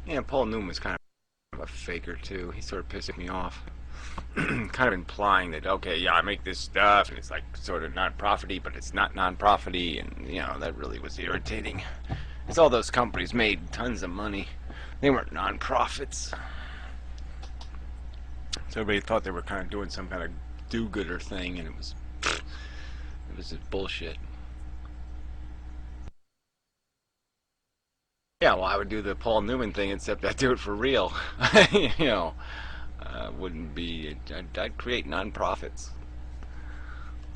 Yeah, Paul Newman was kind of a faker too. He sort of pissed me off. Kind of implying that, okay, yeah, I make this stuff and it's like sort of non-profity, but it's not non-profity, and that really was irritating. Because all those companies made tons of money. They weren't non-profits. So everybody thought they were kind of doing some kind of do-gooder thing, and it was just bullshit. Yeah, well, I would do the Paul Newman thing, except I'd do it for real. you know, wouldn't be. I'd create non-profits.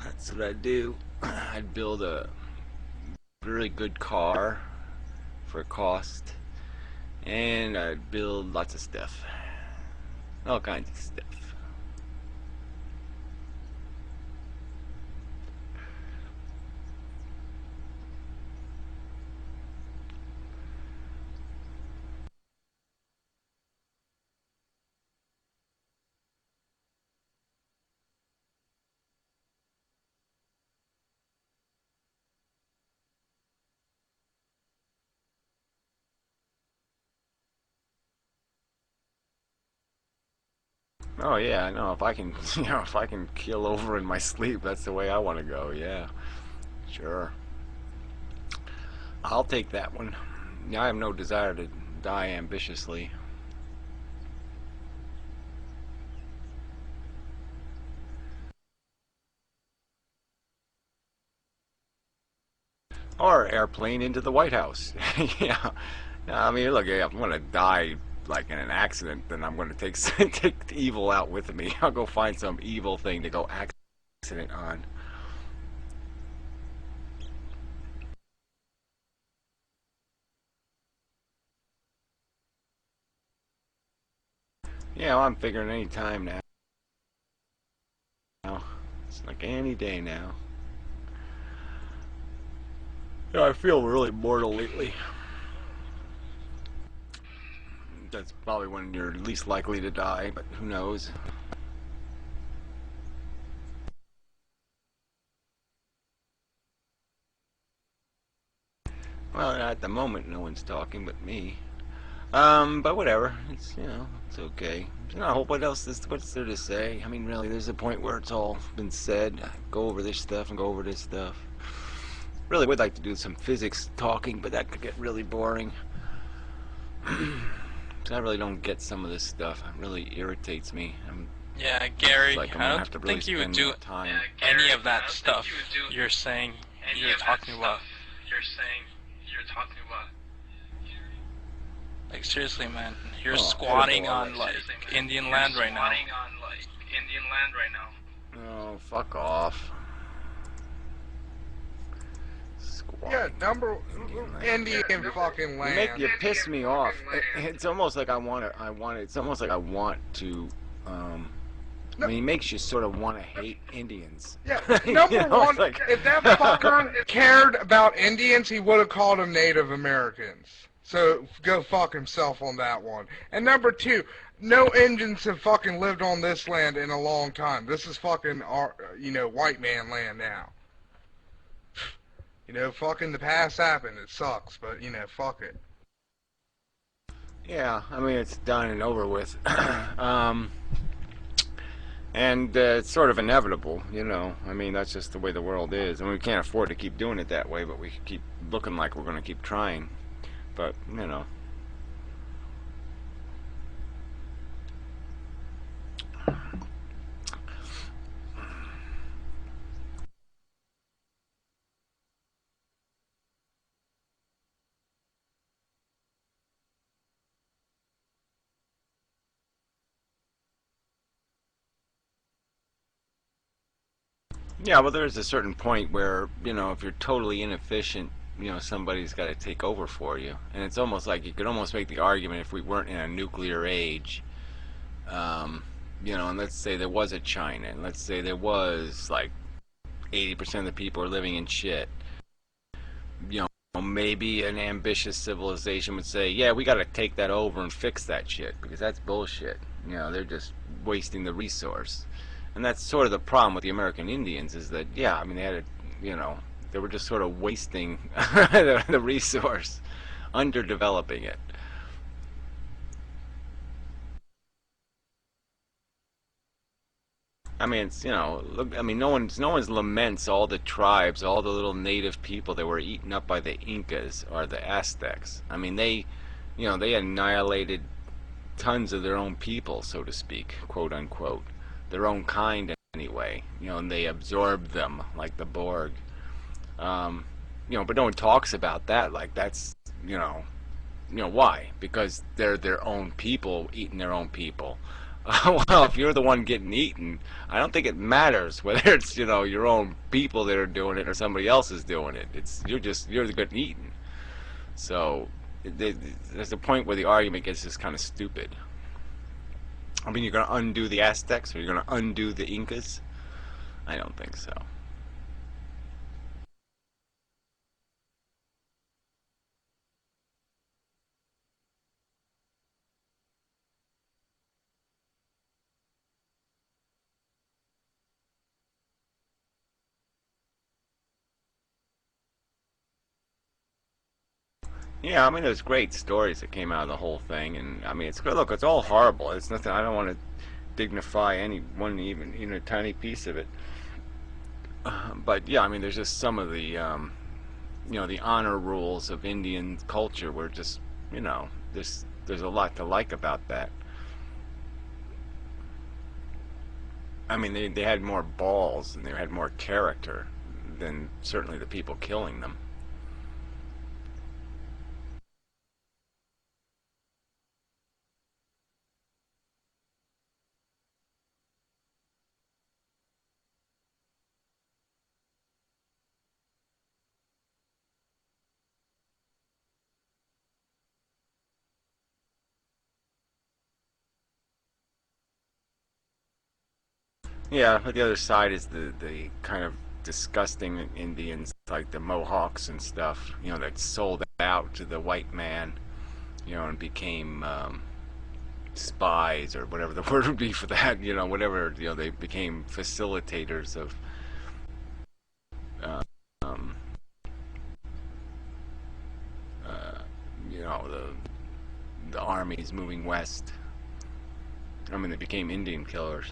That's what I'd do. I'd build a really good car for a cost, and I'd build lots of stuff, all kinds of stuff. Oh yeah, I know. If I can, if I can keel over in my sleep, that's the way I want to go. Yeah, sure. I'll take that one. Yeah, I have no desire to die ambitiously. Or airplane into the White House. Yeah. I mean, look, if I'm gonna die like in an accident, then I'm gonna take take the evil out with me. I'll go find some evil thing to go accident on. Yeah, well, I'm figuring any time now. It's like any day now. Yeah, I feel really mortal lately. That's probably when you're least likely to die, but who knows? Well, at the moment, no one's talking but me. But whatever. It's it's okay. There's not a whole what else. What's there to say? I mean, really, there's a point where it's all been said. Go over this stuff and go over this stuff. Really would like to do some physics talking, but that could get really boring. I really don't get some of this stuff. It really irritates me. Yeah, Gary, like I don't really think you would do time. any of that stuff you're saying you're talking about. Like, seriously, man, you're squatting on, like, Indian land right now. Oh, fuck off. Yeah, number Indian fucking land. You piss me off. It's almost like I want to. It's almost like I want to. I mean, it makes you sort of want to hate Indians. Yeah, number one, like, if that fucker cared about Indians, he would have called them Native Americans. So go fuck himself on that one. And number two, no Indians have fucking lived on this land in a long time. This is fucking our, white man land now. Fucking the past happened. It sucks, but fuck it. Yeah, I mean, it's done and over with. And it's sort of inevitable, I mean, that's just the way the world is. And we can't afford to keep doing it that way, but we keep looking like we're going to keep trying. But, yeah, well, there's a certain point where, if you're totally inefficient, somebody's got to take over for you. And it's almost like you could almost make the argument if we weren't in a nuclear age, and let's say there was a China, and let's say there was like 80% of the people are living in shit. Maybe an ambitious civilization would say, yeah, we got to take that over and fix that shit because that's bullshit. They're just wasting the resource. And that's sort of the problem with the American Indians is that, yeah, I mean, they had they were just sort of wasting the resource, underdeveloping it. I mean, it's, look, I mean, no one's laments all the tribes, all the little native people that were eaten up by the Incas or the Aztecs. I mean, they annihilated tons of their own people, so to speak, quote unquote, their own kind anyway. And they absorbed them like the Borg. Um, but no one talks about that. Like that's, why? Because they're their own people eating their own people. Well, if you're the one getting eaten, I don't think it matters whether it's your own people that are doing it or somebody else is doing it. You're getting eaten. So there's a point where the argument gets just kind of stupid. I mean, you're going to undo the Aztecs or you're going to undo the Incas? I don't think so. Yeah, I mean, there's great stories that came out of the whole thing, and I mean, it's good. Look, it's all horrible. It's nothing. I don't want to dignify any one even a tiny piece of it. But yeah, I mean, there's just some of the honor rules of Indian culture were just, there's a lot to like about that. I mean, they had more balls and they had more character than certainly the people killing them. Yeah, but the other side is the kind of disgusting Indians like the Mohawks and stuff, that sold out to the white man, and became spies or whatever the word would be for that, whatever, they became facilitators of, uh, um, uh, the armies moving west. I mean, they became Indian killers.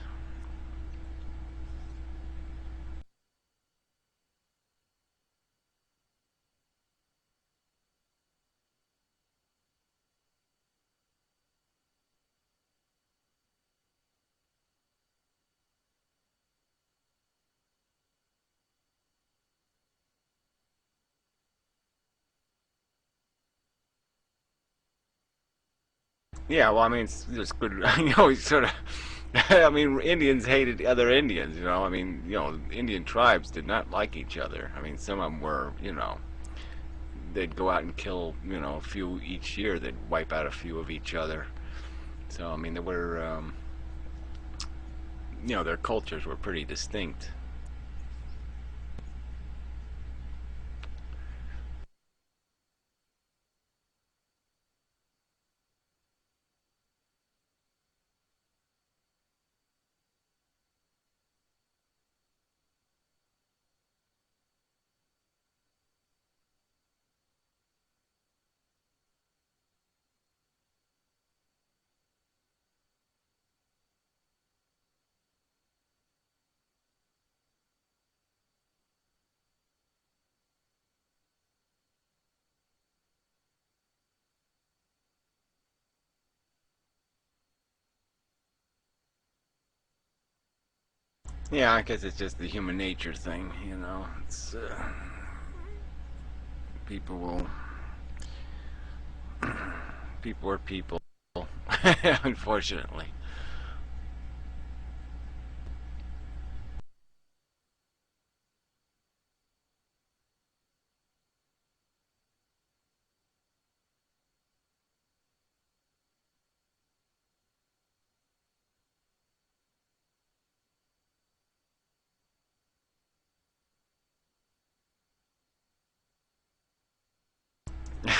Yeah, well, I mean, it's good. Sort of. I mean, Indians hated other Indians. I mean, Indian tribes did not like each other. I mean, some of them were, they'd go out and kill, a few each year. They'd wipe out a few of each other. So, I mean, there were, their cultures were pretty distinct. Yeah, I guess it's just the human nature thing. It's people will, people are people, unfortunately.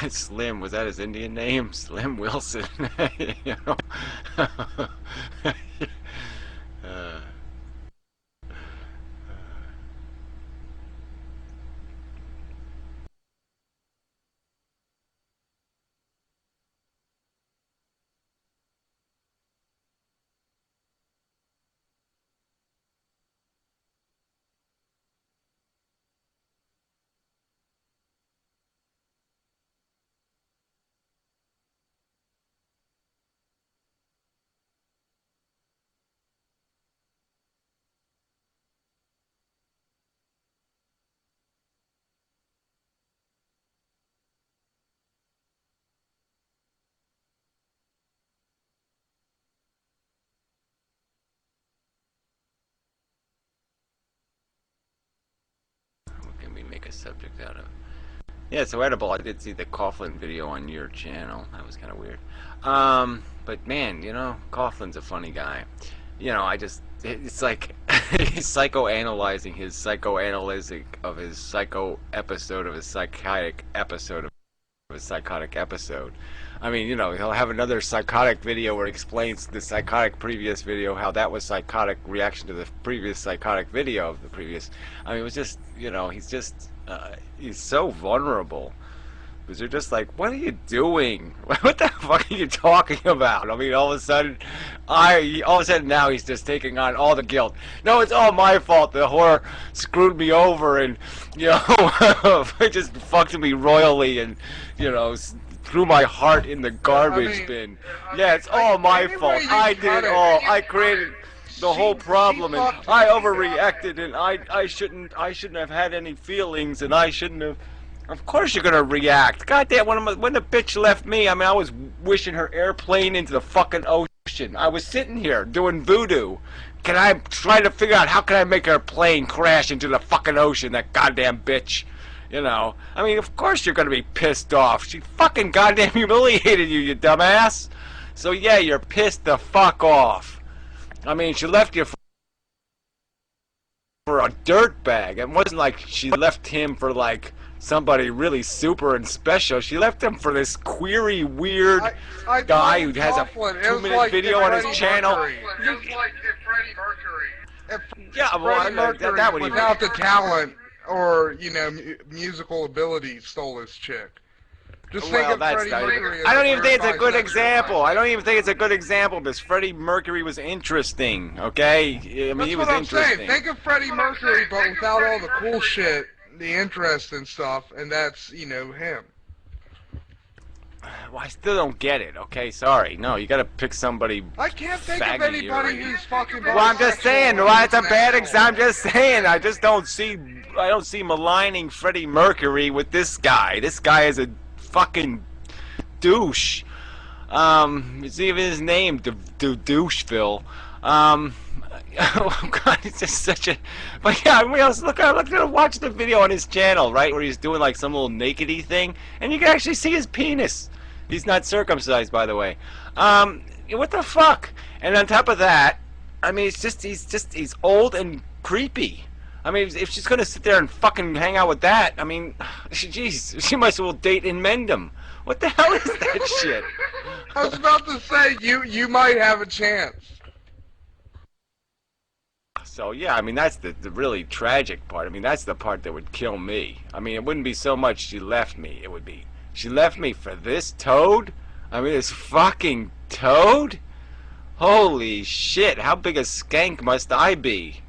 Slim, was that his Indian name? Slim Wilson. you know? uh, serious subject out of. Yeah, so Edible, I did see the Coughlin video on your channel. That was kind of weird. But man, you know, Coughlin's a funny guy. You know, it's like he's psychoanalyzing his psychoanalytic of his psycho episode of his psychotic episode of his psychotic episode. I mean, you know, he'll have another psychotic video where he explains the psychotic previous video, how that was psychotic reaction to the previous psychotic video of the previous. I mean, it was just, you know, he's so vulnerable. Because they're just like, what are you doing? What the fuck are you talking about? I mean, all of a sudden now he's just taking on all the guilt. No, it's all my fault. The whore screwed me over and, you know, just fucked me royally and, you know, threw my heart in the garbage bin. Yeah, it's all my fault. I did it all. I created the whole problem, and I overreacted, and I shouldn't have had any feelings, and I shouldn't have. Of course you're gonna react. Goddamn, when the bitch left me, I mean, I was wishing her airplane into the fucking ocean. I was sitting here doing voodoo. Can I try to figure out how can I make her plane crash into the fucking ocean? That goddamn bitch. You know, I mean, of course you're gonna be pissed off. She fucking goddamn humiliated you, you dumbass. So yeah, you're pissed the fuck off. I mean, she left you for a dirtbag. It wasn't like she left him for like somebody really super and special. She left him for this query, weird guy who has a 2-minute video on his channel. It was like if Freddie Mercury. Yeah, well, that would even without the talent or, you know, musical ability stole his chick. Just think of Freddie Mercury as I don't even think it's a good example. I don't even think it's a good example because Freddie Mercury was interesting, okay? I mean, he was interesting. Saying. Think of Freddie Mercury, but without all the cool shit, the interest and stuff, and that's, you know, him. Well, I still don't get it, okay? Sorry. No, you gotta pick somebody. I can't think of anybody who's fucking. Well, I'm just saying, well, it's a bad example. I'm just saying, I don't see maligning Freddie Mercury with this guy. This guy is a fucking douche. It's even his name, Doucheville. Oh God, it's just such a. But yeah, I mean, look at watch the video on his channel, right, where he's doing like some little nakedy thing, and you can actually see his penis. He's not circumcised, by the way. What the fuck? And on top of that, I mean, he's old and creepy. I mean, if she's gonna sit there and fucking hang out with that, I mean, jeez, she might as well DebateInmendham. What the hell is that shit? I was about to say, you might have a chance. So yeah, I mean, that's the really tragic part. I mean, that's the part that would kill me. I mean, it wouldn't be so much she left me. It would be she left me for this toad. I mean, this fucking toad. Holy shit! How big a skank must I be?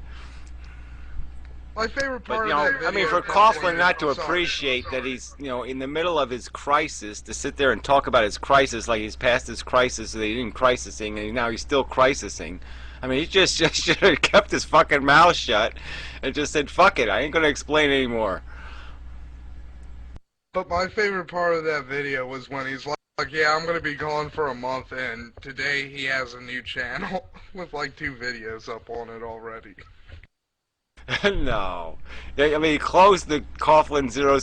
My favorite part But, you know, of that video, I mean, for Coughlin not to appreciate that he's, you know, in the middle of his crisis, to sit there and talk about his crisis like he's past his crisis, that he didn't crisising, and now he's still crisising. I mean, he just should have kept his fucking mouth shut and just said, fuck it, I ain't gonna explain anymore. But my favorite part of that video was when he's like, yeah, I'm gonna be gone for a month, and today he has a new channel with like 2 videos up on it already. No. I mean, he closed the Coughlin 000,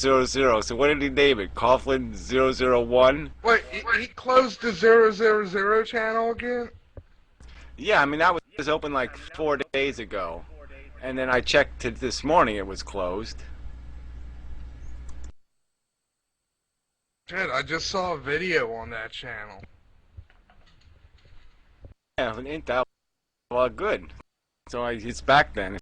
so what did he name it? Coughlin 001? Wait, he closed the 000 channel again? Yeah, I mean, that was open like 4 days ago. And then I checked it this morning, it was closed. Shit, I just saw a video on that channel. Yeah, it ain't that well good. So it's back then.